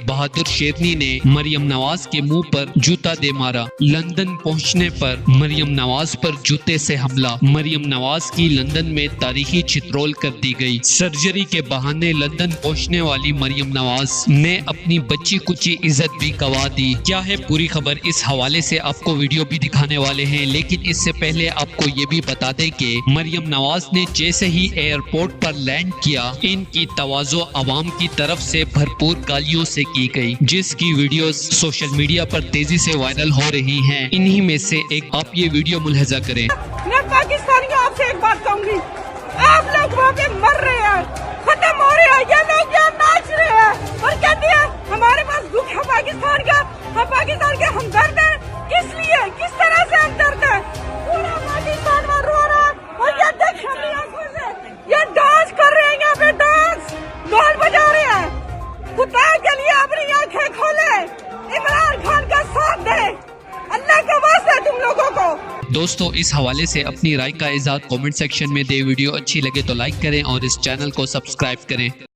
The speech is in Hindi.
बहादुर शेरनी ने मरियम नवाज के मुंह पर जूता दे मारा। लंदन पहुंचने पर मरियम नवाज पर जूते से हमला। मरियम नवाज की लंदन में तारीखी चित्रोल कर दी गई। सर्जरी के बहाने लंदन पहुंचने वाली मरियम नवाज ने अपनी बच्ची कुची इज्जत भी गवा दी। क्या है पूरी खबर, इस हवाले से आपको वीडियो भी दिखाने वाले हैं, लेकिन इससे पहले आपको ये भी बता दें कि मरियम नवाज ने जैसे ही एयरपोर्ट पर लैंड किया, इनकी तवाज़ो अवाम की तरफ से भरपूर गालियों से की गई, जिसकी वीडियोस सोशल मीडिया पर तेजी से वायरल हो रही हैं। इन्हीं में से एक आप ये वीडियो मुलाहिजा करें। मैं पाकिस्तानियों आपसे एक बात कहूंगी, आप लोग वहाँ पे मर रहे हैं, खत्म हो रहे हैं, ये लोग यहाँ नाच रहे हैं और कहते हैं हमारे पास दुख है पाकिस्तान का, हम पाकिस्तान के हमदर्द हैं। किस लिए, किस तरह से हमदर्द है? पूरा पाकिस्तान में रो रहा है और ये देख अपनी आंखों से, ये डांस कर रहे हैं, यहाँ पे डांस ढोल बजा रहे हैं। खुदा के लिए अपनी आंखें खोले, इमरान खान का साथ दे, अल्लाह का वास्ता तुम लोगों को। दोस्तों, इस हवाले से अपनी राय का इज़हार कमेंट सेक्शन में दे। वीडियो अच्छी लगे तो लाइक करें और इस चैनल को सब्सक्राइब करें।